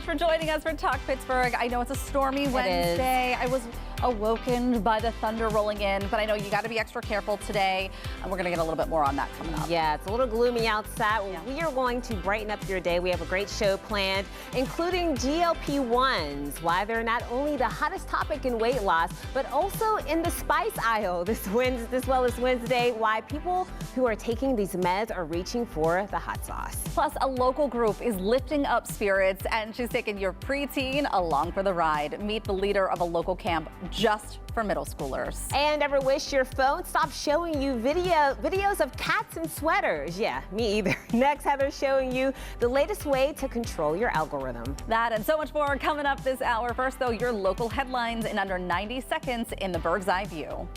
much for joining us for Talk Pittsburgh. I know it's a stormy Wednesday. I was awoken by the thunder rolling in, but I know you got to be extra careful today, and we're going to get a little bit more on that coming up. Yeah, it's a little gloomy outside. Well, we are going to brighten up your day. We have a great show planned, including GLP-1s, why they're not only the hottest topic in weight loss, but also in the spice aisle this Wellness Wednesday, why people who are taking these meds are reaching for the hot sauce. Plus, a local group is lifting up spirits, and she's taking your preteen along for the ride. Meet the leader of a local camp just for middle schoolers. And ever wish your phone stopped showing you videos of cats in sweaters? Yeah, me either. Next, Heather's showing you the latest way to control your algorithm. That and so much more coming up this hour. First, though, your local headlines in under 90 seconds in the Bird's Eye View.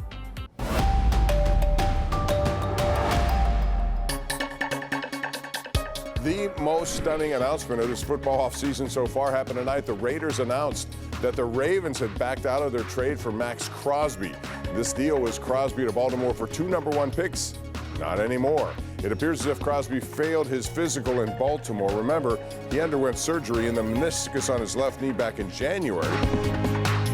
The most stunning announcement of this football offseason so far happened tonight. The Raiders announced that the Ravens had backed out of their trade for Max Crosby. This deal was Crosby to Baltimore for 2 number 1 picks. Not anymore. It appears as if Crosby failed his physical in Baltimore. Remember, he underwent surgery in the meniscus on his left knee back in January.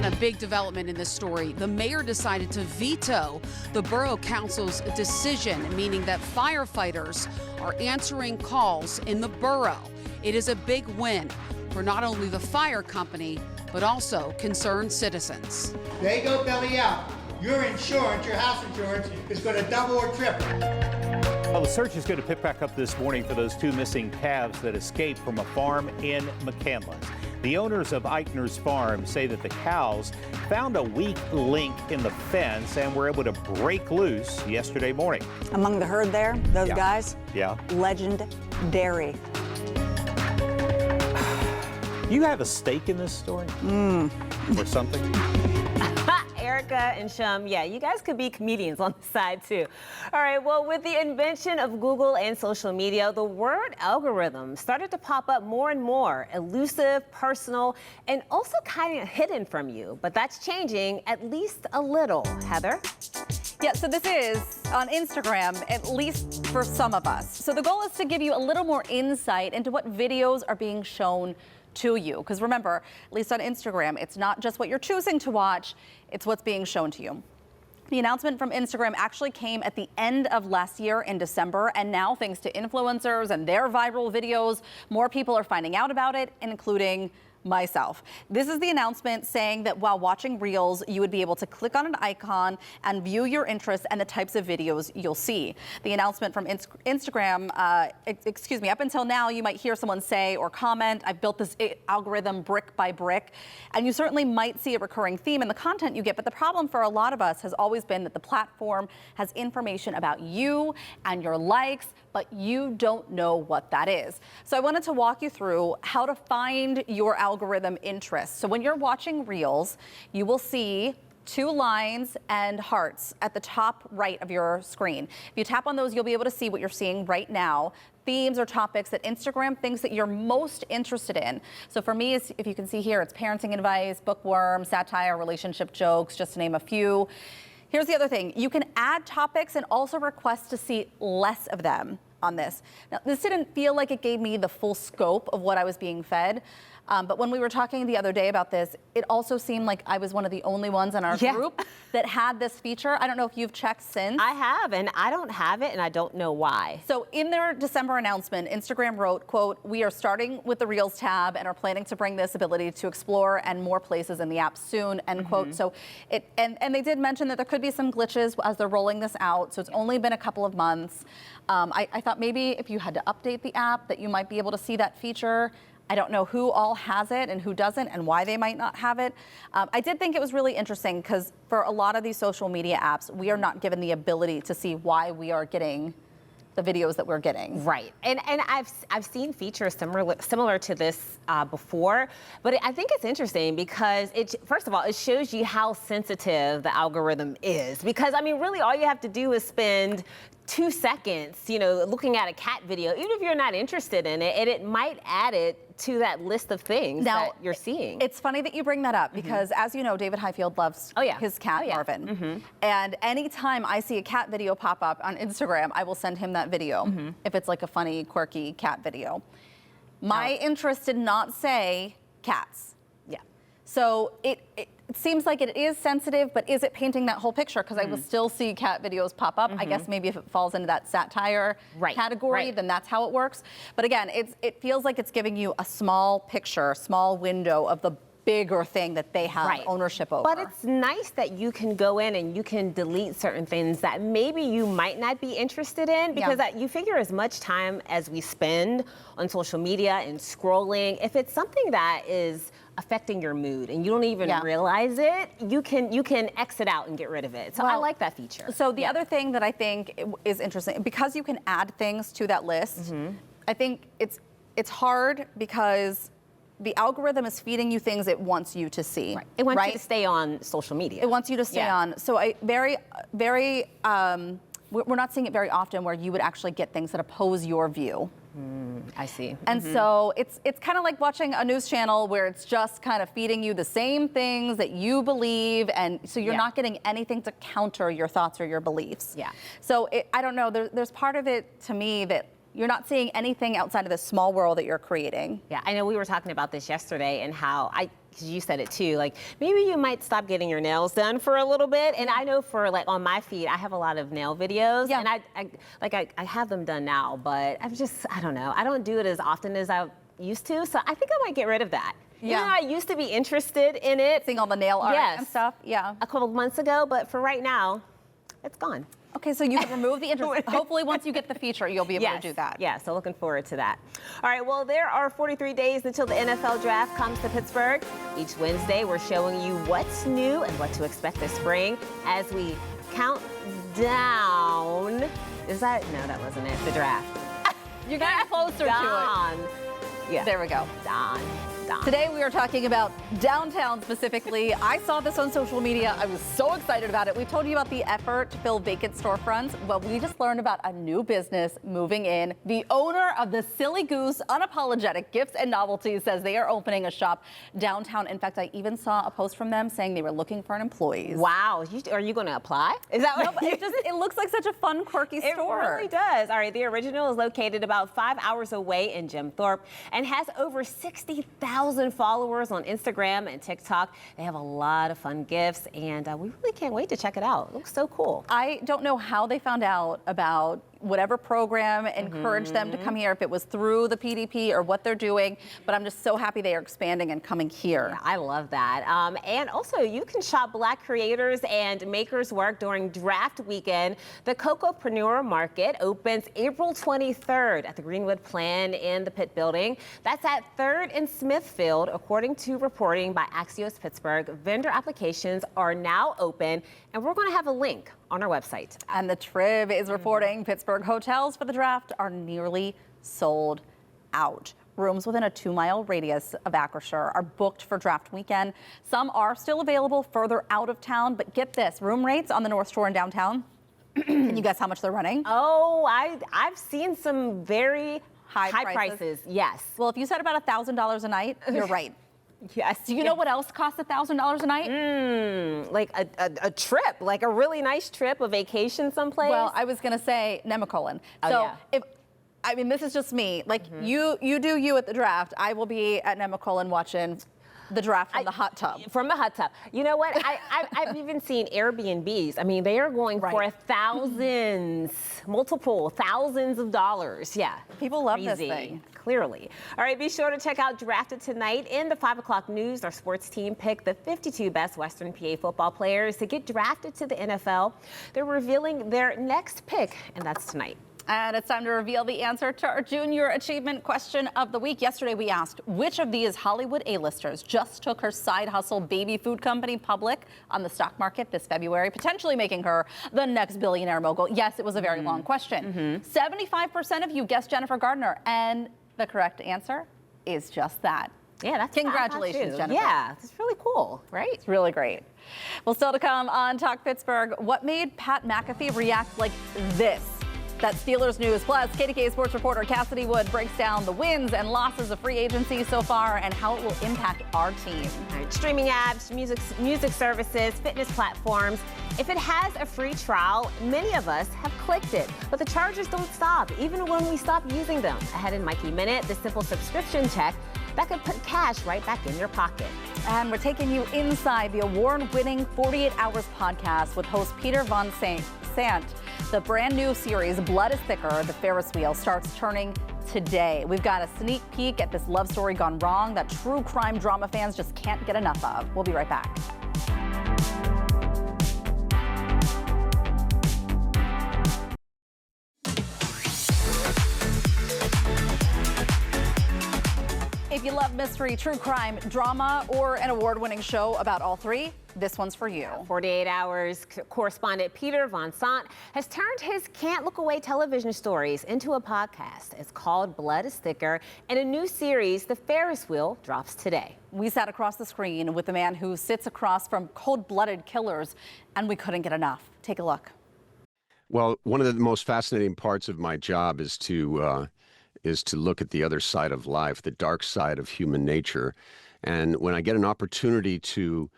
A big development in this story. The mayor decided to veto the borough council's decision, meaning that firefighters are answering calls in the borough. It is a big win for not only the fire company, but also concerned citizens. They go belly out. Your insurance, your house insurance, is going to double or triple. Well, the search is going to pick back up this morning for those 2 missing calves that escaped from a farm in McCandless. The owners of Eichner's farm say that the cows found a weak link in the fence and were able to break loose yesterday morning. Among the herd there, those guys? Yeah. Legendary. You have a stake in this story? Or something? Erica and Shum, yeah, you guys could be comedians on the side too. All right, well, with the invention of Google and social media, the word algorithm started to pop up more and more, elusive, personal, and also kind of hidden from you. But that's changing at least a little. Heather? Yeah, so this is on Instagram, at least for some of us. So the goal is to give you a little more insight into what videos are being shown to you. Because remember, at least on Instagram, it's not just what you're choosing to watch, it's what's being shown to you. The announcement from Instagram actually came at the end of last year in December, and now thanks to influencers and their viral videos, more people are finding out about it, including myself. This is the announcement saying that while watching Reels, you would be able to click on an icon and view your interests and the types of videos you'll see. The announcement from Instagram, up until now, you might hear someone say or comment, I've built this algorithm brick by brick, and you certainly might see a recurring theme in the content you get, but the problem for a lot of us has always been that the platform has information about you and your likes, but you don't know what that is. So I wanted to walk you through how to find your algorithm interests. So when you're watching Reels, you will see 2 lines and hearts at the top right of your screen. If you tap on those, you'll be able to see what you're seeing right now, themes or topics that Instagram thinks that you're most interested in. So for me, if you can see here, it's parenting advice, bookworm, satire, relationship jokes, just to name a few. Here's the other thing. You can add topics and also request to see less of them on this. Now, this didn't feel like it gave me the full scope of what I was being fed. But when we were talking the other day about this, it also seemed like I was one of the only ones in our group that had this feature. I don't know if you've checked since. I have, and I don't have it, and I don't know why. So in their December announcement, Instagram wrote, quote, we are starting with the Reels tab and are planning to bring this ability to explore and more places in the app soon, end quote. So and they did mention that there could be some glitches as they're rolling this out. So it's only been a couple of months. I thought maybe if you had to update the app that you might be able to see that feature. I don't know who all has it and who doesn't and why they might not have it. I did think it was really interesting because for a lot of these social media apps, we are not given the ability to see why we are getting the videos that we're getting. Right, and I've seen features similar to this before, but I think it's interesting because first of all, it shows you how sensitive the algorithm is. Because I mean, really, all you have to do is spend 2 seconds, looking at a cat video, even if you're not interested in it, and it might add it to that list of things that you're seeing. It's funny that you bring that up because, as you know, David Highfield loves his cat, Marvin. And anytime I see a cat video pop up on Instagram, I will send him that video if it's like a funny, quirky cat video. My interest did not say cats. Yeah. So it seems like it is sensitive, but is it painting that whole picture? Because I will still see cat videos pop up. I guess maybe if it falls into that satire category, then that's how it works. But again, it feels like it's giving you a small picture, small window of the bigger thing that they have ownership over. But it's nice that you can go in and you can delete certain things that maybe you might not be interested in, because you figure as much time as we spend on social media and scrolling, if it's something that is affecting your mood and you don't even realize it, you can exit out and get rid of it. So I like that feature. So the other thing that I think is interesting, because you can add things to that list, I think it's hard because the algorithm is feeding you things it wants you to see. It wants you to stay on social media. It wants you to stay on. So we're not seeing it very often where you would actually get things that oppose your view. I see. And so it's kind of like watching a news channel where it's just kind of feeding you the same things that you believe, and so you're not getting anything to counter your thoughts or your beliefs. Yeah. So I don't know, there's part of it to me that you're not seeing anything outside of this small world that you're creating. Yeah, I know we were talking about this yesterday and how because you said it too, like maybe you might stop getting your nails done for a little bit. And I know for like on my feed, I have a lot of nail videos and I have them done now, but I don't know. I don't do it as often as I used to. So I think I might get rid of that. Yeah. You know, I used to be interested in it. Seeing all the nail art and stuff. Yeah. A couple of months ago, but for right now, it's gone. Okay, so you can remove the interest. Hopefully, once you get the feature, you'll be able to do that. Yeah, so looking forward to that. All right, well, there are 43 days until the NFL draft comes to Pittsburgh. Each Wednesday, we're showing you what's new and what to expect this spring as we count down. No, that wasn't it. The draft. You're getting closer to it. Yeah. There we go. Don. Today we are talking about downtown specifically. I saw this on social media. I was so excited about it. We told you about the effort to fill vacant storefronts. Well, we just learned about a new business moving in. The owner of the Silly Goose Unapologetic Gifts and Novelties says they are opening a shop downtown. In fact, I even saw a post from them saying they were looking for an employee. Wow. Are you going to apply? Is that what it looks like such a fun, quirky store. It really does. All right. The original is located about 5 hours away in Jim Thorpe and has over 60,000 followers on Instagram and TikTok. They have a lot of fun gifts, and we really can't wait to check it out. It looks so cool. I don't know how they found out about whatever program encouraged them to come here, if it was through the PDP or what they're doing, but I'm just so happy they are expanding and coming here. Yeah, I love that. And also, you can shop Black creators and makers' work during draft weekend. The Cocopreneur Market opens April 23rd at the Greenwood Plan in the Pitt Building. That's at 3rd and Smithfield, according to reporting by Axios Pittsburgh. Vendor applications are now open, and we're going to have a link on our website. And the Trib is reporting Pittsburgh hotels for the draft are nearly sold out. Rooms within a 2-mile radius of Acrisure are booked for draft weekend. Some are still available further out of town, but get this, room rates on the North Shore in downtown. Can you guess how much they're running? Oh, I've seen some very high prices. Yes. Well, if you said about $1,000 a night, you're right. Yes. Do you know what else costs $1,000 a night? Like a trip, like a really nice trip, a vacation someplace. Well, I was going to say Nemacolin. This is just me. Like you do you at the draft. I will be at Nemacolin watching the draft from the hot tub. From the hot tub. You know what? I've even seen Airbnbs. I mean, they are going for multiple thousands of dollars. Yeah. People love this thing. Clearly. All right, be sure to check out Drafted tonight. In the 5 o'clock news, our sports team picked the 52 best Western PA football players to get drafted to the NFL. They're revealing their next pick, and that's tonight. And it's time to reveal the answer to our Junior Achievement Question of the Week. Yesterday, we asked, which of these Hollywood A-listers just took her side hustle baby food company public on the stock market this February, potentially making her the next billionaire mogul? Yes, it was a very long question. 75% of you guessed Jennifer Gardner, and the correct answer is just that. Yeah, that's congratulations, Jennifer. Yeah, it's really cool, right? It's really great. Well, still to come on Talk Pittsburgh, what made Pat McAfee react like this? That's Steelers news. Plus, KDK sports reporter Cassidy Wood breaks down the wins and losses of free agency so far and how it will impact our team. All right, streaming apps, music services, fitness platforms. If it has a free trial, many of us have clicked it. But the charges don't stop, even when we stop using them. Ahead in Mikey Minute, the simple subscription check that could put cash right back in your pocket. And we're taking you inside the award-winning 48 Hours podcast with host Peter Van Sant. The brand new series, Blood is Thicker, The Ferris Wheel, starts turning today. We've got a sneak peek at this love story gone wrong that true crime drama fans just can't get enough of. We'll be right back. If you love mystery, true crime, drama, or an award-winning show about all three, this one's for you. 48 Hours correspondent Peter Van Sant has turned his Can't Look Away television stories into a podcast. It's called Blood is Thicker, and a new series, The Ferris Wheel, drops today. We sat across the screen with the man who sits across from cold-blooded killers, and we couldn't get enough. Take a look. Well, one of the most fascinating parts of my job is to look at the other side of life, the dark side of human nature. And when I get an opportunity to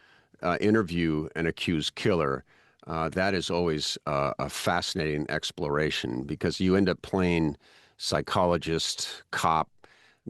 interview an accused killer, that is always a fascinating exploration, because you end up playing psychologist, cop,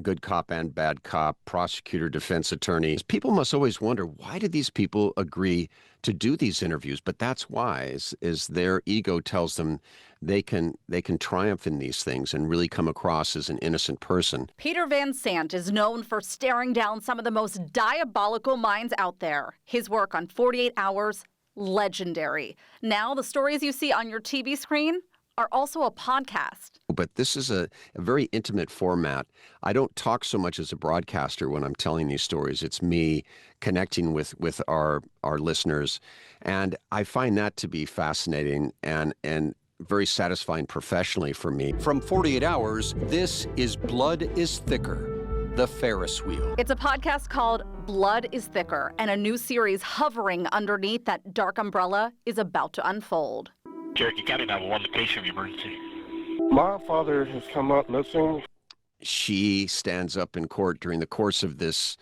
good cop and bad cop, prosecutor, defense attorney. People must always wonder, why did these people agree to do these interviews? But that's why, is their ego tells them they can triumph in these things and really come across as an innocent person. Peter Van Sant is known for staring down some of the most diabolical minds out there. His work on 48 Hours, legendary. Now the stories you see on your TV screen are also a podcast. But this is a very intimate format. I don't talk so much as a broadcaster when I'm telling these stories. It's me connecting with our listeners. And I find that to be fascinating and very satisfying professionally for me. From 48 Hours, this is Blood is Thicker, The Ferris Wheel. It's a podcast called Blood is Thicker, and a new series hovering underneath that dark umbrella is about to unfold. Cherokee County 911, the case of emergency. My father has come up missing. She stands up in court during the course of this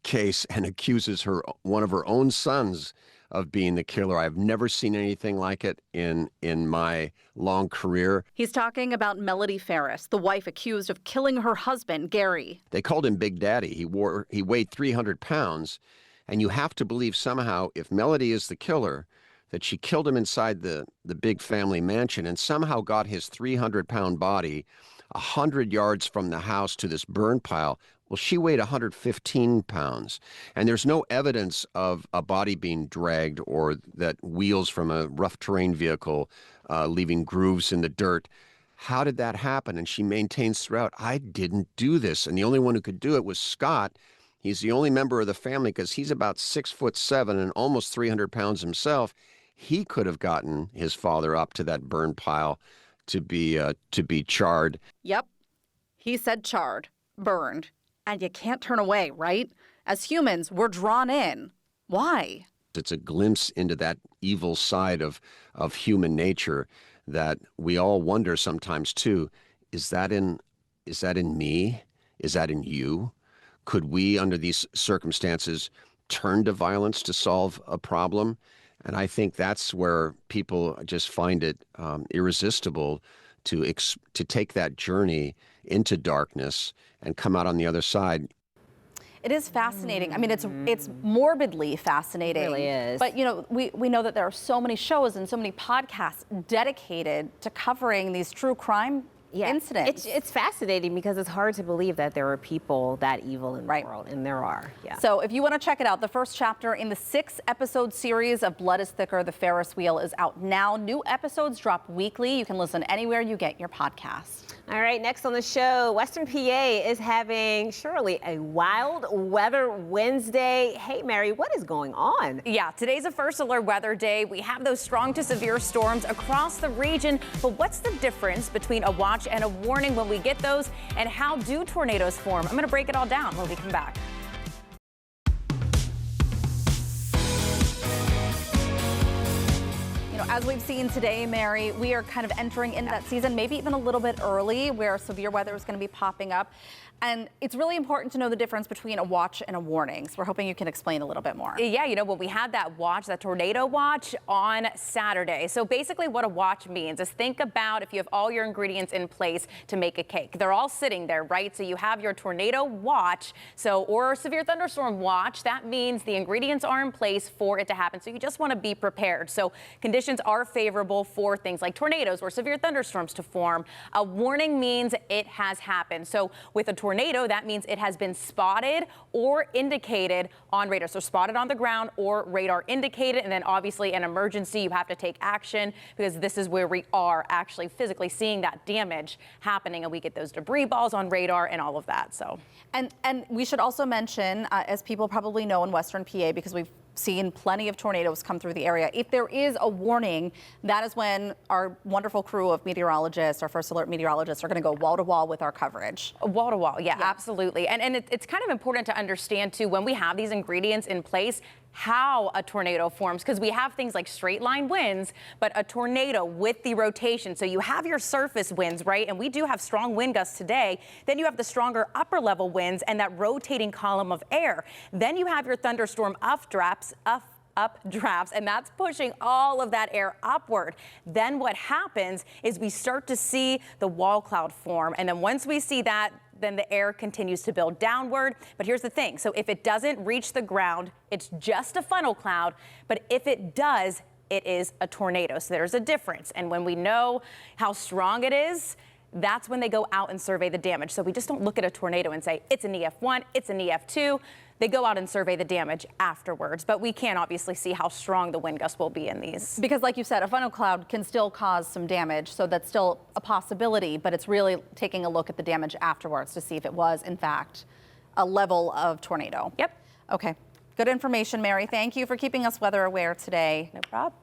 case and accuses one of her own sons of being the killer. I've never seen anything like it in my long career. He's talking about Melody Ferris, the wife accused of killing her husband, Gary. They called him Big Daddy. He weighed 300 pounds, and you have to believe somehow, if Melody is the killer, that she killed him inside the big family mansion and somehow got his 300-pound body 100 yards from the house to this burn pile. Well, she weighed 115 pounds, and there's no evidence of a body being dragged or that wheels from a rough terrain vehicle leaving grooves in the dirt. How did that happen? And she maintains throughout, I didn't do this. And the only one who could do it was Scott. He's the only member of the family because he's about 6'7" and almost 300 pounds himself. He could have gotten his father up to that burn pile to be charred. Yep. He said charred, burned. And you can't turn away, right? As humans, we're drawn in. Why? It's a glimpse into that evil side of human nature that we all wonder sometimes too. Is that in me? Is that in you? Could we, under these circumstances, turn to violence to solve a problem? And I think that's where people just find it irresistible to take that journey into darkness and come out on the other side. It is fascinating. I mean, it's morbidly fascinating. It really is. But, you know, we know that there are so many shows and so many podcasts dedicated to covering these true crime incidents. It's fascinating because it's hard to believe that there are people that evil in the world, and there are. Yeah. So if you want to check it out, the first chapter in the 6-episode series of Blood is Thicker, The Ferris Wheel is out now. New episodes drop weekly. You can listen anywhere you get your podcasts. All right, next on the show, Western PA is having surely a wild weather Wednesday. Hey, Mary, what is going on? Yeah, today's a first alert weather day. We have those strong to severe storms across the region, but what's the difference between a watch and a warning when we get those, and how do tornadoes form? I'm going to break it all down when we come back. know, as we've seen today, Mary, we are kind of entering into that season, maybe even a little bit early, where severe weather is going to be popping up. And it's really important to know the difference between a watch and a warning. So we're hoping you can explain a little bit more. Yeah, you know, well, we had that watch, that tornado watch on Saturday. So basically what a watch means is think about if you have all your ingredients in place to make a cake. They're all sitting there, right? So you have your tornado watch, or severe thunderstorm watch. That means the ingredients are in place for it to happen. So you just want to be prepared. So conditions are favorable for things like tornadoes or severe thunderstorms to form. A warning means it has happened. So with a tornado, that means it has been spotted or indicated on radar. So spotted on the ground or radar indicated. And then obviously an emergency, you have to take action because this is where we are actually physically seeing that damage happening. And we get those debris balls on radar and all of that. So, and we should also mention, as people probably know in Western PA, because we've seen plenty of tornadoes come through the area. If there is a warning, that is when our wonderful crew of meteorologists, our first alert meteorologists, are going to go wall to wall with our coverage. Wall to wall, yeah, absolutely. And it's kind of important to understand too, when we have these ingredients in place, how a tornado forms, because we have things like straight line winds, but a tornado with the rotation. So you have your surface winds, right? And we do have strong wind gusts today. Then you have the stronger upper level winds and that rotating column of air. Then you have your thunderstorm updrafts, and that's pushing all of that air upward. Then what happens is we start to see the wall cloud form. And then once we see that, then the air continues to build downward. But here's the thing. So if it doesn't reach the ground, it's just a funnel cloud. But if it does, it is a tornado. So there's a difference. And when we know how strong it is, that's when they go out and survey the damage. So we just don't look at a tornado and say, it's an EF1, it's an EF2. They go out and survey the damage afterwards, but we can obviously see how strong the wind gusts will be in these. Because like you said, a funnel cloud can still cause some damage, so that's still a possibility, but it's really taking a look at the damage afterwards to see if it was, in fact, a level of tornado. Yep. Okay. Good information, Mary. Thank you for keeping us weather aware today. No problem.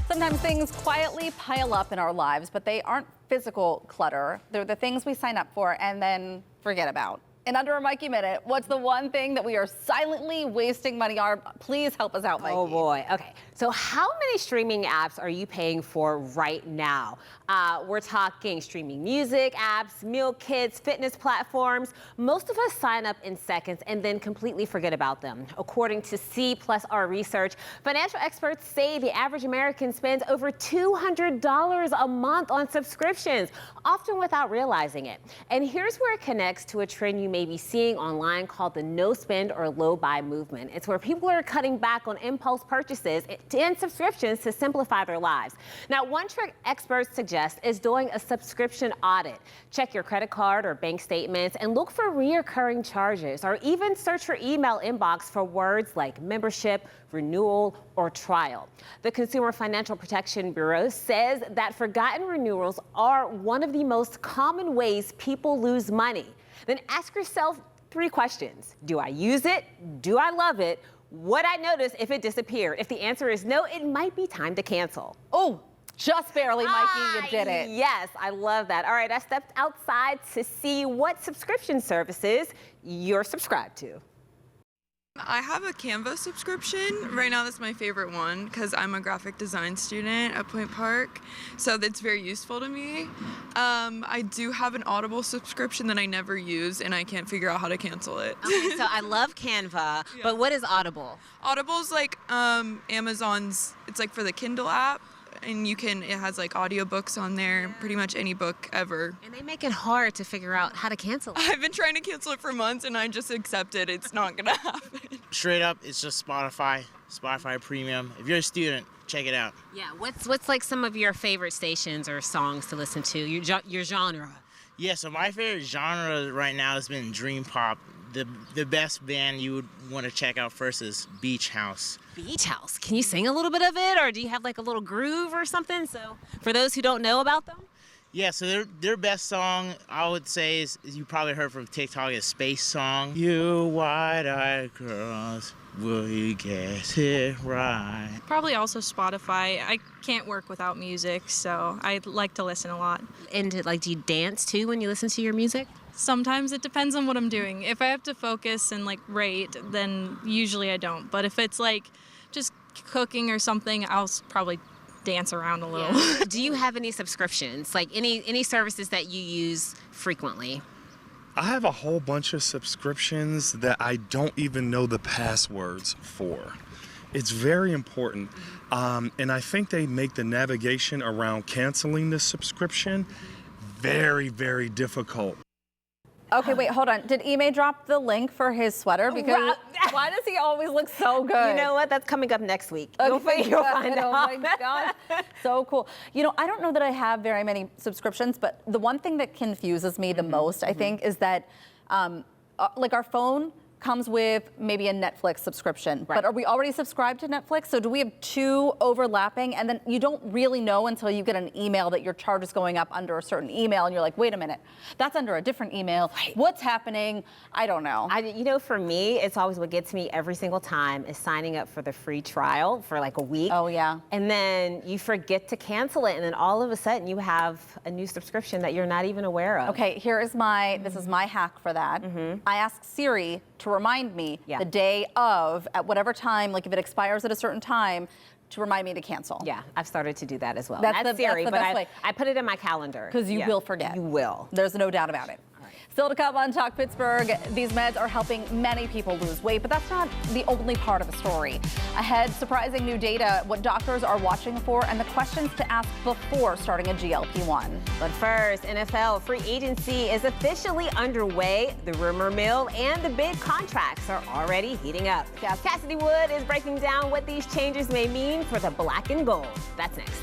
Sometimes things quietly pile up in our lives, but they aren't physical clutter. They're the things we sign up for and then forget about. In under a Mikey Minute, what's the one thing that we are silently wasting money on? Please help us out, Mikey. Oh boy, okay. So how many streaming apps are you paying for right now? We're talking streaming music apps, meal kits, fitness platforms. Most of us sign up in seconds and then completely forget about them. According to C+R research, financial experts say the average American spends over $200 a month on subscriptions, often without realizing it. And here's where it connects to a trend you may be seeing online called the no spend or low buy movement. It's where people are cutting back on impulse purchases and subscriptions to simplify their lives. Now, one trick experts suggest is doing a subscription audit. Check your credit card or bank statements and look for reoccurring charges, or even search your email inbox for words like membership, renewal, or trial. The Consumer Financial Protection Bureau says that forgotten renewals are one of the most common ways people lose money. Then ask yourself 3 questions. Do I use it? Do I love it? Would I notice if it disappeared? If the answer is no, it might be time to cancel. Oh, just barely, Mikey, you did it. Yes, I love that. All right, I stepped outside to see what subscription services you're subscribed to. I have a Canva subscription. Right now that's my favorite one because I'm a graphic design student at Point Park, so that's very useful to me. I do have an Audible subscription that I never use and I can't figure out how to cancel it. Okay, so I love Canva, but what is Audible? Audible's like Amazon's, it's like for the Kindle app. And it has like audiobooks on there, pretty much any book ever. And they make it hard to figure out how to cancel it. I've been trying to cancel it for months and I just accept it. It's not gonna happen. Straight up, it's just Spotify Premium. If you're a student, check it out. Yeah, what's like some of your favorite stations or songs to listen to, your genre? Yeah, so my favorite genre right now has been Dream Pop. The best band you would want to check out first is Beach House. Beach House. Can you sing a little bit of it, or do you have like a little groove or something? So for those who don't know about them? Yeah, so their best song, I would say, is you probably heard from TikTok, is Space Song. You wide-eyed girls, will you get it right? Probably also Spotify. I can't work without music, so I like to listen a lot. And do you dance too when you listen to your music? Sometimes it depends on what I'm doing. If I have to focus and like write, then usually I don't. But if it's like just cooking or something, I'll probably dance around a little. Yeah. Do you have any subscriptions, like any services that you use frequently? I have a whole bunch of subscriptions that I don't even know the passwords for. It's very important. And I think they make the navigation around canceling the subscription very, very difficult. Okay, wait, hold on. Did Ime drop the link for his sweater? Because why does he always look so good? You know what? That's coming up next week. Okay, You'll find out. Oh my gosh, so cool. You know, I don't know that I have very many subscriptions, but the one thing that confuses me the most, I think, is that like our phone comes with maybe a Netflix subscription, but are we already subscribed to Netflix? So do we have two overlapping? And then you don't really know until you get an email that your charge is going up under a certain email, and you're like, wait a minute, that's under a different email. Right. What's happening? I don't know. You know, for me, it's always what gets me every single time is signing up for the free trial for like a week. Oh yeah. And then you forget to cancel it, and then all of a sudden you have a new subscription that you're not even aware of. Okay, this is my hack for that. I ask Siri to remind me the day of, at whatever time, like if it expires at a certain time, to remind me to cancel. Yeah, I've started to do that as well. That's Siri, the but best way. I put it in my calendar. Because you will forget. You will. There's no doubt about it. Still to come on Talk Pittsburgh, these meds are helping many people lose weight, but that's not the only part of the story. Ahead, surprising new data, what doctors are watching for, and the questions to ask before starting a GLP-1. But first, NFL free agency is officially underway. The rumor mill and the big contracts are already heating up. Cassidy Wood is breaking down what these changes may mean for the black and gold. That's next.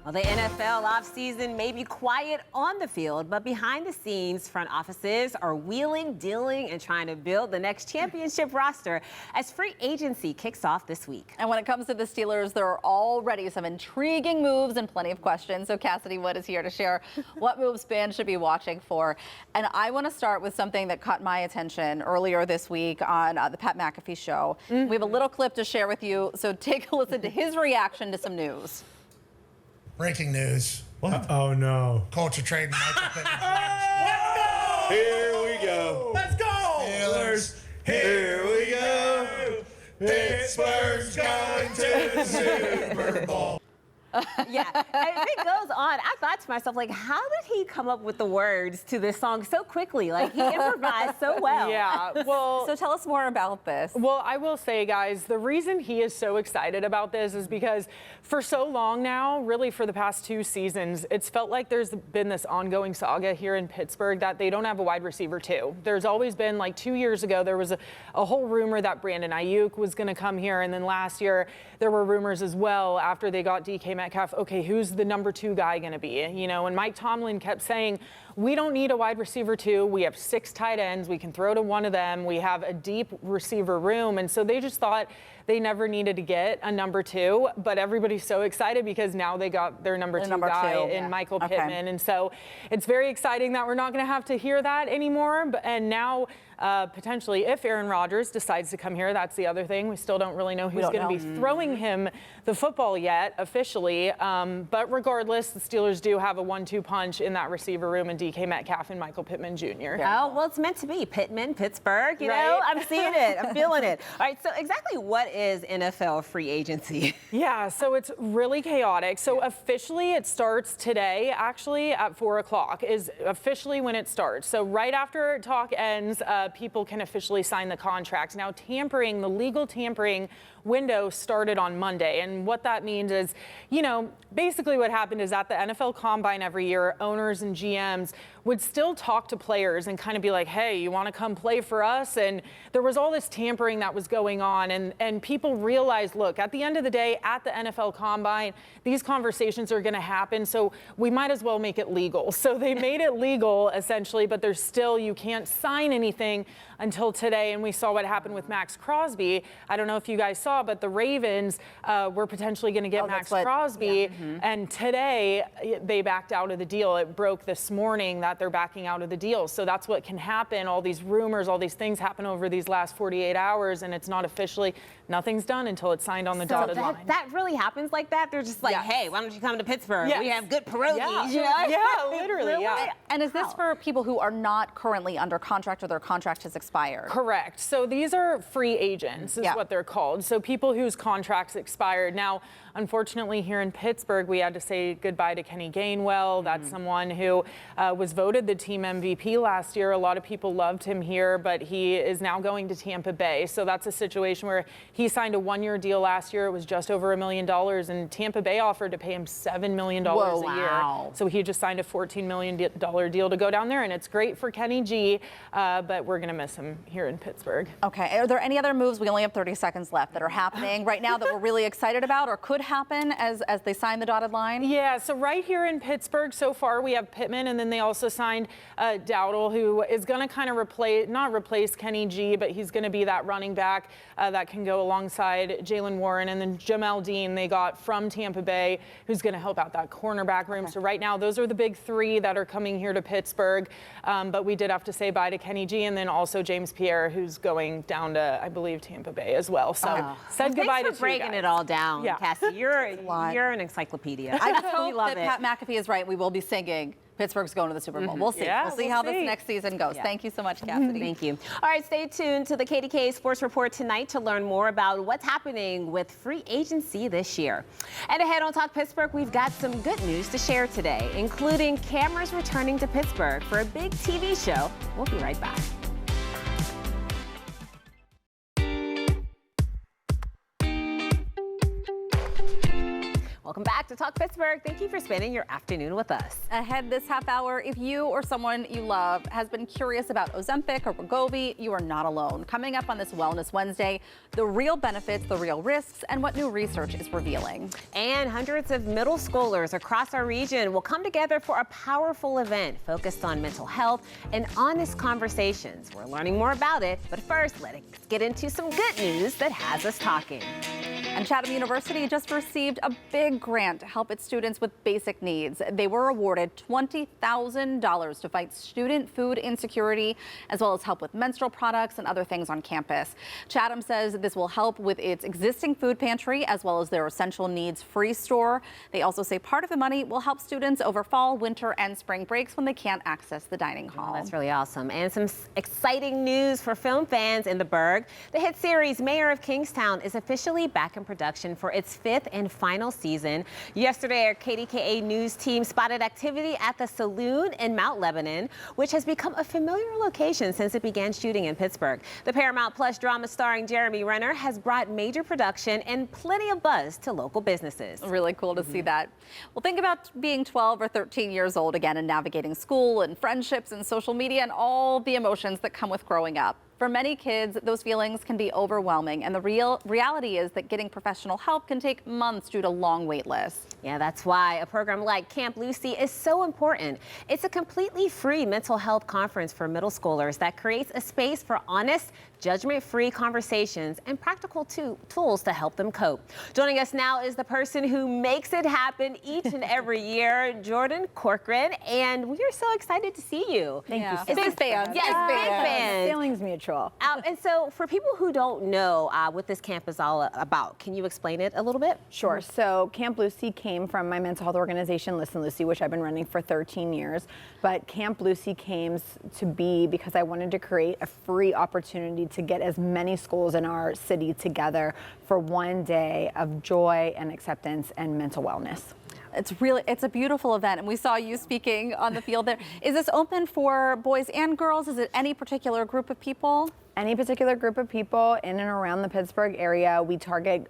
Well, the NFL offseason may be quiet on the field, but behind the scenes, front offices are wheeling, dealing, and trying to build the next championship roster as free agency kicks off this week. And when it comes to the Steelers, there are already some intriguing moves and plenty of questions. So Cassidy Wood is here to share what moves fans should be watching for. And I want to start with something that caught my attention earlier this week on the Pat McAfee show. We have a little clip to share with you, so take a listen to his reaction to some news. Breaking news. What? Oh no. Culture trade Michael Pittman. Here we go. Let's go. Steelers. Here we go. Pittsburgh's going to the Super Bowl. Yeah, and it goes on. I thought to myself, like, how did he come up with the words to this song so quickly? Like, he improvised so well. Yeah, well. So tell us more about this. Well, I will say, guys, the reason he is so excited about this is because for so long now, really for the past 2 seasons, it's felt like there's been this ongoing saga here in Pittsburgh that they don't have a wide receiver too. There's always been, like 2 years ago, there was a whole rumor that Brandon Ayuk was going to come here. And then last year, there were rumors as well after they got DK Metcalf, okay, who's the number 2 guy going to be? You know, and Mike Tomlin kept saying, we don't need a wide receiver 2. We have 6 tight ends. We can throw to one of them. We have a deep receiver room. And so they just thought they never needed to get a number 2. But everybody's so excited because now they got their number 2 guy in Michael Pittman. And so it's very exciting that we're not going to have to hear that anymore. And now potentially, if Aaron Rodgers decides to come here, that's the other thing. We still don't really know who's going to be throwing him the football yet officially. But regardless, the Steelers do have a 1-2 punch in that receiver room and DK Metcalf and Michael Pittman Jr. Oh, well, it's meant to be. Pittman, Pittsburgh, you know, I'm seeing it. I'm feeling it. All right, so exactly what is NFL free agency? Yeah, so it's really chaotic. So officially it starts today, actually, at 4 o'clock is officially when it starts. So right after talk ends, people can officially sign the contracts. Now, tampering, the legal tampering window started on Monday. And what that means is, you know, basically what happened is at the NFL Combine every year, owners and GMs would still talk to players and kind of be like, hey, you want to come play for us? And there was all this tampering that was going on. And people realized, look, at the end of the day, at the NFL Combine, these conversations are going to happen. So we might as well make it legal. So they made it legal, essentially, but there's still, you can't sign anything until today. And we saw what happened with Max Crosby. I don't know if you guys saw saw, but the Ravens were potentially going to get Max Crosby. And today they backed out of the deal. It broke this morning that they're backing out of the deal. So that's what can happen. All these rumors, all these things happen over these last 48 hours, and it's not officially, nothing's done until it's signed on the dotted line. That really happens like that? They're just like, hey, why don't you come to Pittsburgh? We have good pierogies. Yeah, literally. Yeah. And is this for people who are not currently under contract or their contract has expired? Correct. So these are free agents is what they're called. So people whose contracts expired. Now, unfortunately, here in Pittsburgh, we had to say goodbye to Kenny Gainwell. That's someone who was voted the team MVP last year. A lot of people loved him here, but he is now going to Tampa Bay. So that's a situation where he signed a one-year deal last year. It was just over $1 million, and Tampa Bay offered to pay him $7 million a year. So he just signed a $14 million deal to go down there, and it's great for Kenny G, but we're going to miss him here in Pittsburgh. Okay. Are there any other moves, we only have 30 seconds left, that are happening right now that we're really excited about or could happen as they sign the dotted line? Yeah, so right here in Pittsburgh so far we have Pittman, and then they also signed Dowdle, who is going to kind of not replace Kenny G, but he's going to be that running back that can go alongside Jalen Warren. And then Jamel Dean they got from Tampa Bay, who's going to help out that cornerback room. So right now those are the big three that are coming here to Pittsburgh, but we did have to say bye to Kenny G, and then also James Pierre, who's going down to, I believe, Tampa Bay as well. So said goodbye to Thanks for breaking it all down, Cassie. You're an encyclopedia. I just hope that Pat McAfee is right. We will be singing Pittsburgh's going to the Super Bowl. We'll see. We'll see how this next season goes. Thank you so much, Cassidy. Thank you. All right, stay tuned to the KDKA Sports Report tonight to learn more about what's happening with free agency this year. And ahead on Talk Pittsburgh, we've got some good news to share today, including cameras returning to Pittsburgh for a big TV show. We'll be right back. Welcome back to Talk Pittsburgh. Thank you for spending your afternoon with us. Ahead this half hour, if you or someone you love has been curious about Ozempic or Wegovy, you are not alone. Coming up on this Wellness Wednesday, the real benefits, the real risks, and what new research is revealing. And hundreds of middle schoolers across our region will come together for a powerful event focused on mental health and honest conversations. We're learning more about it, but first, let's get into some good news that has us talking. And Chatham University just received a big grant to help its students with basic needs. They were awarded $20,000 to fight student food insecurity, as well as help with menstrual products and other things on campus. Chatham says this will help with its existing food pantry, as well as their essential needs free store. They also say part of the money will help students over fall, winter, and spring breaks when they can't access the dining hall. Oh, that's really awesome. And some exciting news for film fans in the Burgh. The hit series Mayor of Kingstown is officially back in production for its 5th and final season. Yesterday, our KDKA News team spotted activity at the Saloon in Mount Lebanon, which has become a familiar location since it began shooting in Pittsburgh. The Paramount Plus drama starring Jeremy Renner has brought major production and plenty of buzz to local businesses. Really cool to see that. Well, think about being 12 or 13 years old again and navigating school and friendships and social media and all the emotions that come with growing up. For many kids, those feelings can be overwhelming, and the reality is that getting professional help can take months due to long wait lists. Yeah, that's why a program like Camp Lucy is so important. It's a completely free mental health conference for middle schoolers that creates a space for honest, judgment-free conversations and practical tools to help them cope. Joining us now is the person who makes it happen each and every year, Jordan Corcoran, and we are so excited to see you. Thank you so much. Big fans. Yes, big fans. Feelings mutual. And so for people who don't know what this camp is all about, can you explain it a little bit? Sure. So Camp Lucy came from my mental health organization, Listen Lucy, which I've been running for 13 years. But Camp Lucy came to be because I wanted to create a free opportunity to get as many schools in our city together for one day of joy and acceptance and mental wellness. It's a beautiful event, and we saw you speaking on the field there. Is this open for boys and girls? Is it any particular group of people? Any particular group of people in and around the Pittsburgh area. We target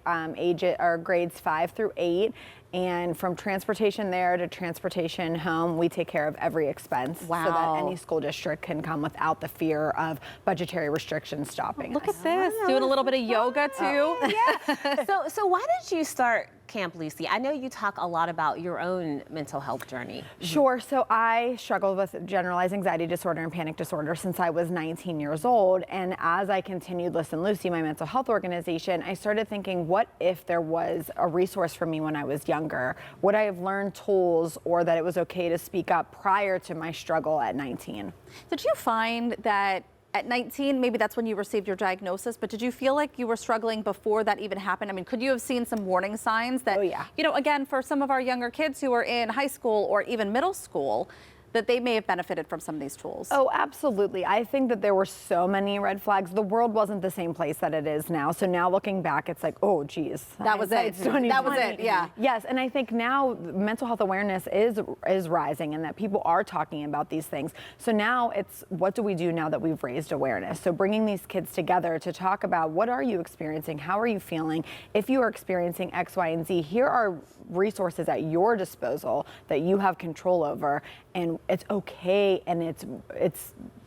grades 5 through 8. And from transportation there to transportation home, we take care of every expense. Wow. So that any school district can come without the fear of budgetary restrictions stopping Look us. at this, doing a little bit of yoga too. Yeah. So why did you start Camp Lucy, I know you talk a lot about your own mental health journey. Sure. So I struggled with generalized anxiety disorder and panic disorder since I was 19 years old. And as I continued Listen Lucy, my mental health organization, I started thinking, what if there was a resource for me when I was younger? Would I have learned tools, or that it was okay to speak up prior to my struggle at 19? Did you find that at 19, maybe that's when you received your diagnosis, but did you feel like you were struggling before that even happened? I mean, could you have seen some warning signs that, you know, again, for some of our younger kids who are in high school or even middle school, that they may have benefited from some of these tools? Oh, absolutely. I think that there were so many red flags. The world wasn't the same place that it is now. So now looking back, it's like, oh, geez. That was it. That was it, yeah. Yes, and I think now mental health awareness is rising, and that people are talking about these things. So now it's, what do we do now that we've raised awareness? So bringing these kids together to talk about, what are you experiencing? How are you feeling? If you are experiencing X, Y, and Z, here are resources at your disposal that you have control over. And it's okay, and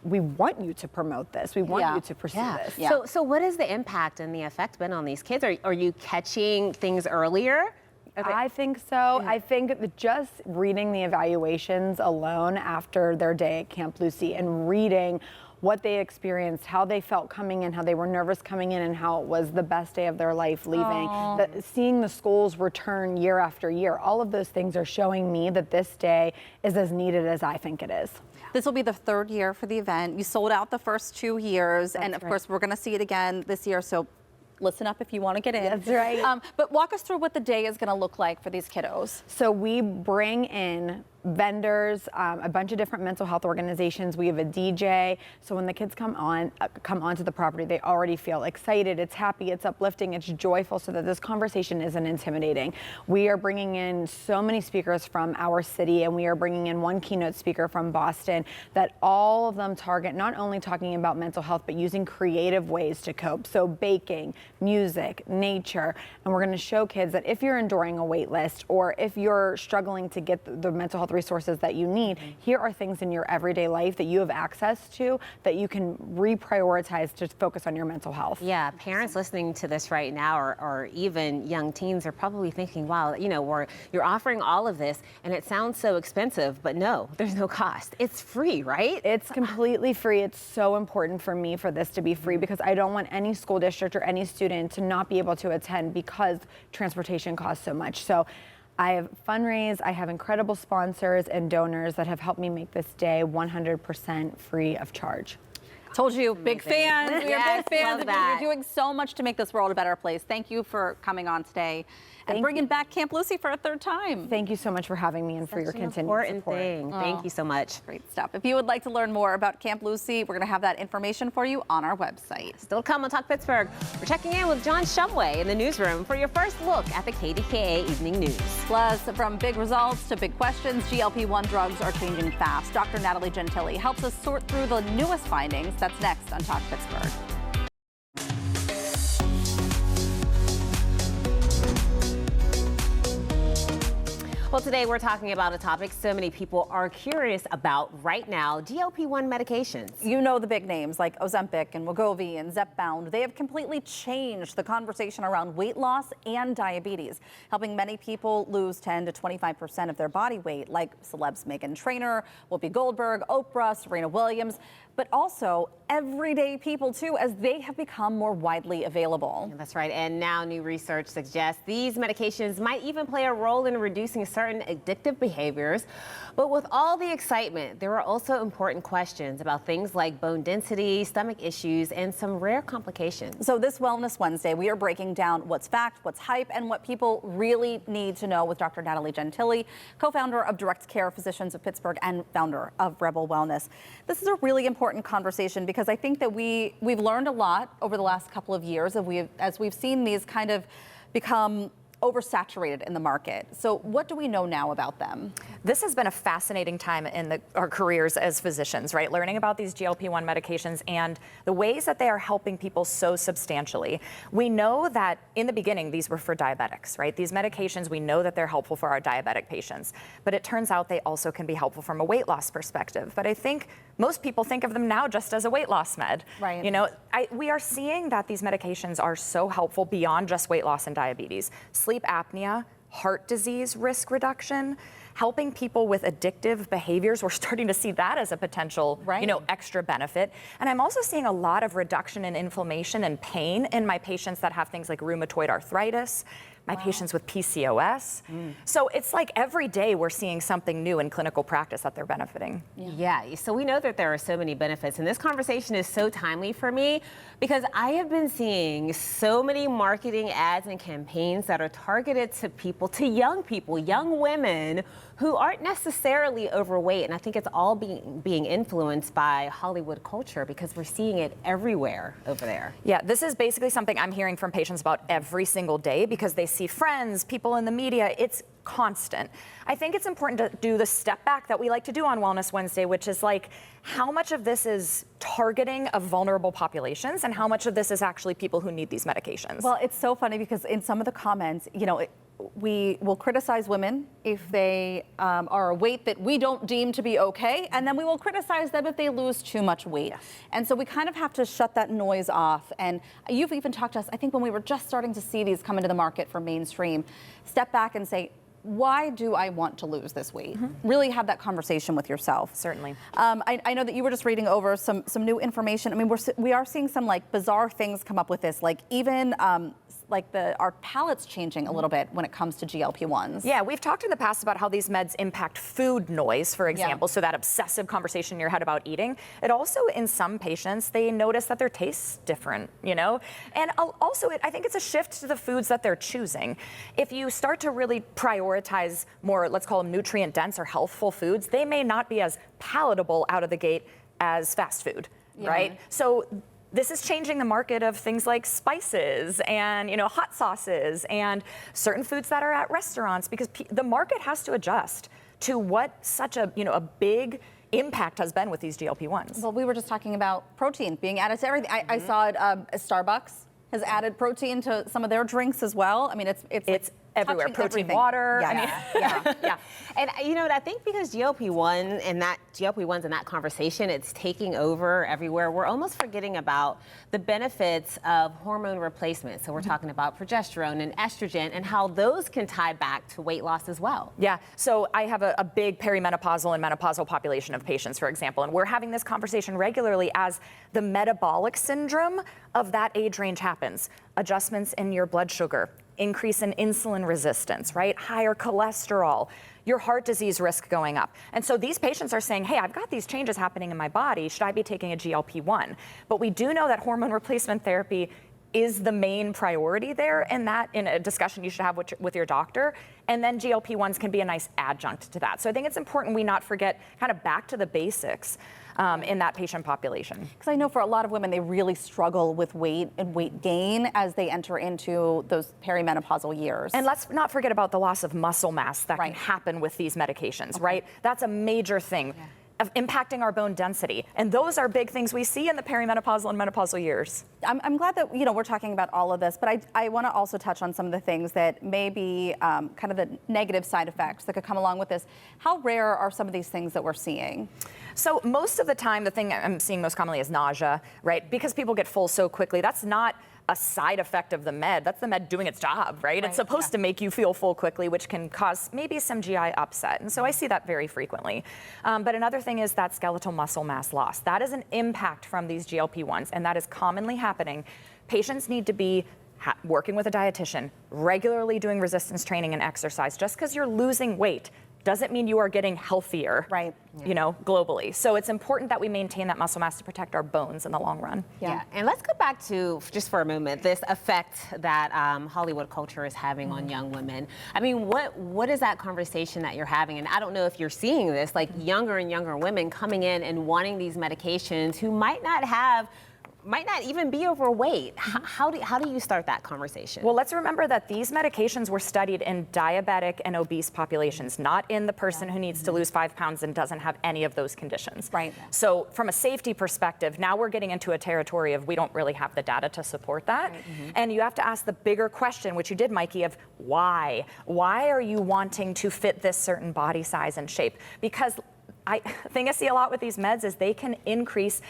we want you to promote this. We want you to pursue this. So what has the impact and the effect been on these kids? Are you catching things earlier? I think so. I think that just reading the evaluations alone after their day at Camp Lucy and reading what they experienced, how they felt coming in, how they were nervous coming in, and how it was the best day of their life leaving. Seeing the schools return year after year, all of those things are showing me that this day is as needed as I think it is. This will be the third year for the event. You sold out the first 2 years, and of course we're going to see it again this year, so listen up if you want to get in. That's right. But walk us through what the day is going to look like for these kiddos. So we bring in vendors, a bunch of different mental health organizations. We have a DJ. So when the kids come onto the property, they already feel excited. It's happy, it's uplifting, it's joyful, so that this conversation isn't intimidating. We are bringing in so many speakers from our city, and we are bringing in one keynote speaker from Boston, that all of them target not only talking about mental health, but using creative ways to cope. So baking, music, nature. And we're going to show kids that if you're enduring a wait list, or if you're struggling to get the mental health resources that you need, here are things in your everyday life that you have access to, that you can reprioritize to focus on your mental health. Yeah, parents listening to this right now, or even young teens, are probably thinking, wow, you know, you're offering all of this and it sounds so expensive, but no, there's no cost. It's free, right? It's completely free. It's so important for me for this to be free, because I don't want any school district or any student to not be able to attend because transportation costs so much. So I have fundraised, I have incredible sponsors and donors that have helped me make this day 100% free of charge. Told you, big fans. We are big fans of you. that. You're doing so much to make this world a better place. Thank you for coming on today and bringing back Camp Lucy for a third time. Thank you so much for having me and for your continued Important support. thing. Thank you so much. Great stuff. If you would like to learn more about Camp Lucy, we're going to have that information for you on our website. Still to come on Talk Pittsburgh. We're checking in with John Shumway in the newsroom for your first look at the KDKA Evening News. Plus, from big results to big questions, GLP-1 drugs are changing fast. Dr. Natalie Gentili helps us sort through the newest findings. That's next on Talk Pittsburgh. Well, today we're talking about a topic so many people are curious about right now, GLP-1 medications. You know the big names like Ozempic and Wegovy and Zepbound. They have completely changed the conversation around weight loss and diabetes, helping many people lose 10 to 25% of their body weight, like celebs Meghan Trainor, Whoopi Goldberg, Oprah, Serena Williams, but also everyday people too, as they have become more widely available. Yeah, that's right. And now new research suggests these medications might even play a role in reducing certain addictive behaviors. But with all the excitement, there are also important questions about things like bone density, stomach issues, and some rare complications. So this Wellness Wednesday, we are breaking down what's fact, what's hype, and what people really need to know with Dr. Natalie Gentili, co-founder of Direct Care Physicians of Pittsburgh and founder of Rebel Wellness. This is a really important conversation because I think that we've learned a lot over the last couple of years as we've seen these kind of become oversaturated in the market. So what do we know now about them? This has been a fascinating time in our careers as physicians, right? Learning about these GLP-1 medications and the ways that they are helping people so substantially. We know that in the beginning, these were for diabetics, right? These medications, we know that they're helpful for our diabetic patients, but it turns out they also can be helpful from a weight loss perspective. But I think most people think of them now just as a weight loss med. Right. You know, we are seeing that these medications are so helpful beyond just weight loss and diabetes. Sleep apnea, heart disease risk reduction, helping people with addictive behaviors. We're starting to see that as a potential, extra benefit. And I'm also seeing a lot of reduction in inflammation and pain in my patients that have things like rheumatoid arthritis, my patients with PCOS. So it's like every day we're seeing something new in clinical practice that they're benefiting. Yeah, so we know that there are so many benefits, and this conversation is so timely for me because I have been seeing so many marketing ads and campaigns that are targeted to young people, young women who aren't necessarily overweight, and I think it's all being influenced by Hollywood culture because we're seeing it everywhere over there. Yeah, this is basically something I'm hearing from patients about every single day because they see friends, people in the media. It's constant. I think it's important to do the step back that we like to do on Wellness Wednesday, which is like how much of this is targeting of vulnerable populations and how much of this is actually people who need these medications. Well, it's so funny because in some of the comments, we will criticize women if they are a weight that we don't deem to be okay, and then we will criticize them if they lose too much weight. Yes. And so we kind of have to shut that noise off. And you've even talked to us, I think when we were just starting to see these come into the market for mainstream, step back and say, why do I want to lose this weight? Really have that conversation with yourself. Certainly. I know that you were just reading over some new information. I mean, we are seeing some like bizarre things come up with this, like even our palate's changing a little bit when it comes to GLP-1s. Yeah, we've talked in the past about how these meds impact food noise, for example, so that obsessive conversation in your head about eating. It also, in some patients, they notice that their taste's different, And also, I think it's a shift to the foods that they're choosing. If you start to really prioritize more, let's call them nutrient-dense or healthful foods, they may not be as palatable out of the gate as fast food, right? So this is changing the market of things like spices and hot sauces and certain foods that are at restaurants because the market has to adjust to what such a a big impact has been with these GLP-1s. Well, we were just talking about protein being added to everything. I saw it. Starbucks has added protein to some of their drinks as well. I mean, it's everywhere. Protein everything. Water. Yeah. And I think because GLP-1s and that conversation, it's taking over everywhere. We're almost forgetting about the benefits of hormone replacement. So we're talking about progesterone and estrogen and how those can tie back to weight loss as well. Yeah. So I have a big perimenopausal and menopausal population of patients, for example, and we're having this conversation regularly as the metabolic syndrome of that age range happens. Adjustments in your blood sugar, increase in insulin resistance, right? Higher cholesterol, your heart disease risk going up. And so these patients are saying, hey, I've got these changes happening in my body. Should I be taking a GLP-1? But we do know that hormone replacement therapy is the main priority there, and that in a discussion you should have with your doctor. And then GLP-1s can be a nice adjunct to that. So I think it's important we not forget kind of back to the basics in that patient population. Because I know for a lot of women, they really struggle with weight and weight gain as they enter into those perimenopausal years. And let's not forget about the loss of muscle mass that can happen with these medications, right? That's a major thing. Of impacting our bone density. And those are big things we see in the perimenopausal and menopausal years. I'm glad that we're talking about all of this, but I want to also touch on some of the things that may be kind of the negative side effects that could come along with this. How rare are some of these things that we're seeing? So most of the time, the thing I'm seeing most commonly is nausea, right? Because people get full so quickly. That's not a side effect of the med. That's the med doing its job, right? It's supposed to make you feel full quickly, which can cause maybe some GI upset. And so I see that very frequently. But another thing is that skeletal muscle mass loss. That is an impact from these GLP-1s, and that is commonly happening. Patients need to be working with a dietitian, regularly doing resistance training and exercise. Just because you're losing weight doesn't mean you are getting healthier, globally. So it's important that we maintain that muscle mass to protect our bones in the long run. Yeah. And let's go back to, just for a moment, this effect that Hollywood culture is having on young women. I mean, what is that conversation that you're having? And I don't know if you're seeing this, like younger and younger women coming in and wanting these medications who might not even be overweight. How do you start that conversation? Well, let's remember that these medications were studied in diabetic and obese populations, not in the person who needs to lose 5 pounds and doesn't have any of those conditions. Right. So from a safety perspective, now we're getting into a territory of we don't really have the data to support that. And you have to ask the bigger question, which you did, Mikey, of why? Why are you wanting to fit this certain body size and shape? Because thing I see a lot with these meds is they can increase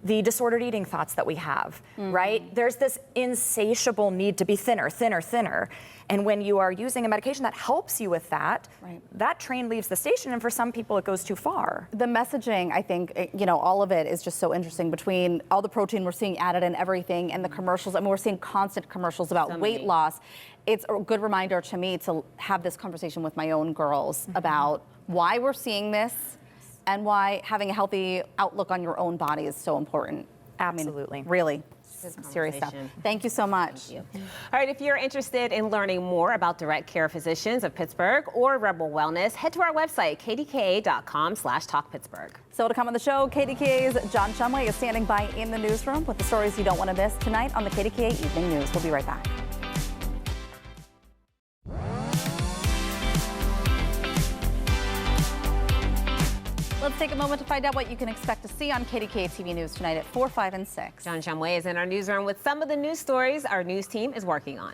the disordered eating thoughts that we have, right? There's this insatiable need to be thinner, thinner, thinner. And when you are using a medication that helps you with that, that train leaves the station, and for some people it goes too far. The messaging, I think, you know, all of it is just so interesting between all the protein we're seeing added in everything and the commercials. I mean, we're seeing constant commercials about weight loss. It's a good reminder to me to have this conversation with my own girls about why we're seeing this and why having a healthy outlook on your own body is so important. Absolutely. I mean, really. Serious stuff. Thank you so much. All right, if you're interested in learning more about Direct Care Physicians of Pittsburgh or Rebel Wellness, head to our website, kdka.com/talkpittsburgh. So to come on the show, KDKA's John Shumway is standing by in the newsroom with the stories you don't want to miss tonight on the KDKA Evening News. We'll be right back. Let's take a moment to find out what you can expect to see on KDKA TV News tonight at 4, 5, and 6. John Shumway is in our newsroom with some of the news stories our news team is working on.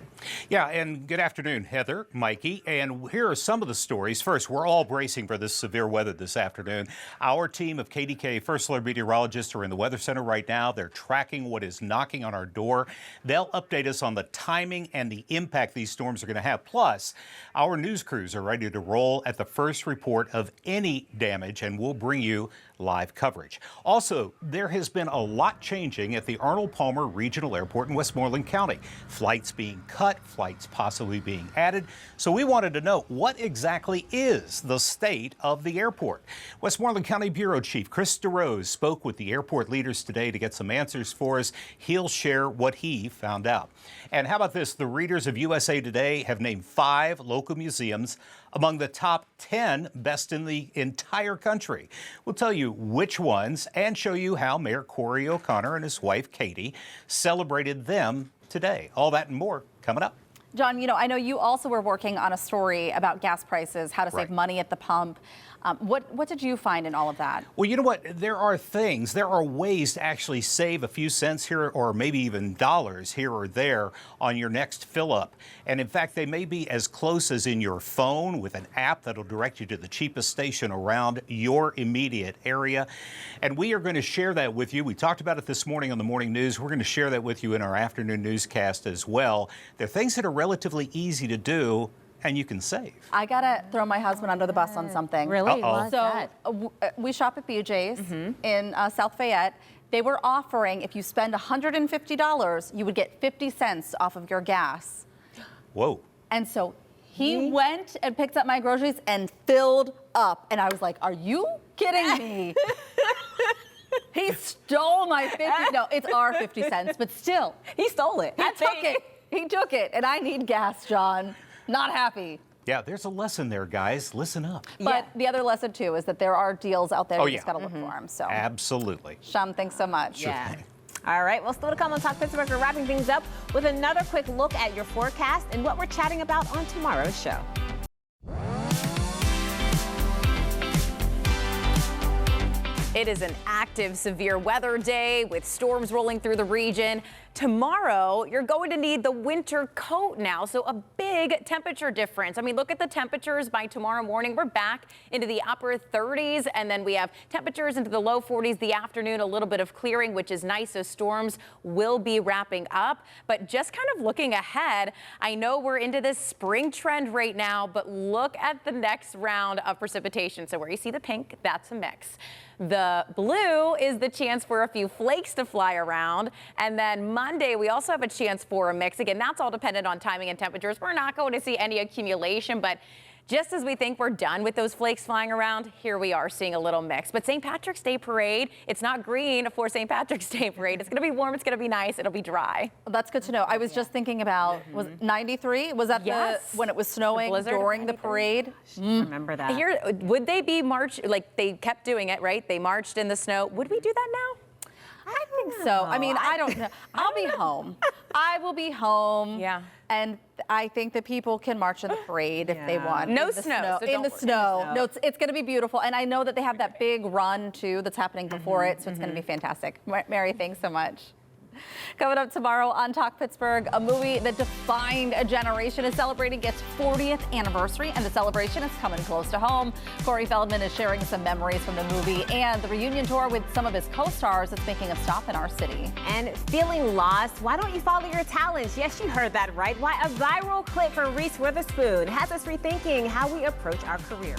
Yeah, and good afternoon, Heather, Mikey. And here are some of the stories. First, we're all bracing for this severe weather this afternoon. Our team of KDKA First Alert meteorologists are in the Weather Center right now. They're tracking what is knocking on our door. They'll update us on the timing and the impact these storms are going to have. Plus, our news crews are ready to roll at the first report of any damage, and we'll bring you live coverage. Also, there has been a lot changing at the Arnold Palmer Regional Airport in Westmoreland County. Flights being cut, flights possibly being added. So we wanted to know, what exactly is the state of the airport? Westmoreland County Bureau Chief Chris DeRose spoke with the airport leaders today to get some answers for us. He'll share what he found out. And how about this? The readers of USA Today have named 5 local museums among the top 10 best in the entire country. We'll tell you which ones and show you how Mayor Corey O'Connor and his wife Katie celebrated them today. All that and more coming up. John, you know, I know you also were working on a story about gas prices, how to save money at the pump. What did you find in all of that? Well, you know what? There are ways to actually save a few cents here or maybe even dollars here or there on your next fill up. And in fact, they may be as close as in your phone with an app that'll direct you to the cheapest station around your immediate area. And we are going to share that with you. We talked about it this morning on the morning news. We're going to share that with you in our afternoon newscast as well. They're things that are relatively easy to do, and you can save. I gotta throw my husband under the bus on something. Really? So we shop at BJ's in South Fayette. They were offering, if you spend $150, you would get 50 cents off of your gas. Whoa. And so he went and picked up my groceries and filled up. And I was like, are you kidding me? He stole my 50. No, it's our 50 cents, but still. He stole it. He took it. He took it. And I need gas, John. Not happy. Yeah, there's a lesson there, guys. Listen up. But the other lesson, too, is that there are deals out there. You just got to look for them. So. Absolutely. Sean, thanks so much. Sure thing. All right, well, still to come on Talk Pittsburgh, we're wrapping things up with another quick look at your forecast and what we're chatting about on tomorrow's show. It is an active, severe weather day with storms rolling through the region. Tomorrow, you're going to need the winter coat now, so a big temperature difference. I mean, look at the temperatures by tomorrow morning. We're back into the upper 30s, and then we have temperatures into the low 40s the afternoon, a little bit of clearing, which is nice, so storms will be wrapping up. But just kind of looking ahead, I know we're into this spring trend right now, but look at the next round of precipitation. So where you see the pink, that's a mix. The blue is the chance for a few flakes to fly around. And then Monday, we also have a chance for a mix. Again, that's all dependent on timing and temperatures. We're not going to see any accumulation, but just as we think we're done with those flakes flying around, here we are seeing a little mix. But St. Patrick's Day parade, it's not green for St. Patrick's Day parade. It's going to be warm. It's going to be nice. It'll be dry. Well, that's good to know. I was just thinking about, was it 93? Was that when it was snowing during the parade? Remember that. Here, would they be like they kept doing it, right? They marched in the snow. Would we do that now? I think so. I mean, I don't know. I'll be home. I will be home. Yeah. And I think that people can march in the parade if they want. No in the snow. So in the snow. No, it's going to be beautiful. And I know that they have that big run, too, that's happening before it. So it's going to be fantastic. Mary, thanks so much. Coming up tomorrow on Talk Pittsburgh, a movie that defined a generation is celebrating its 40th anniversary, and the celebration is coming close to home. Corey Feldman is sharing some memories from the movie and the reunion tour with some of his co-stars that's making a stop in our city. And feeling lost? Why don't you follow your talents? Yes, you heard that right. Why a viral clip for Reese Witherspoon has us rethinking how we approach our career.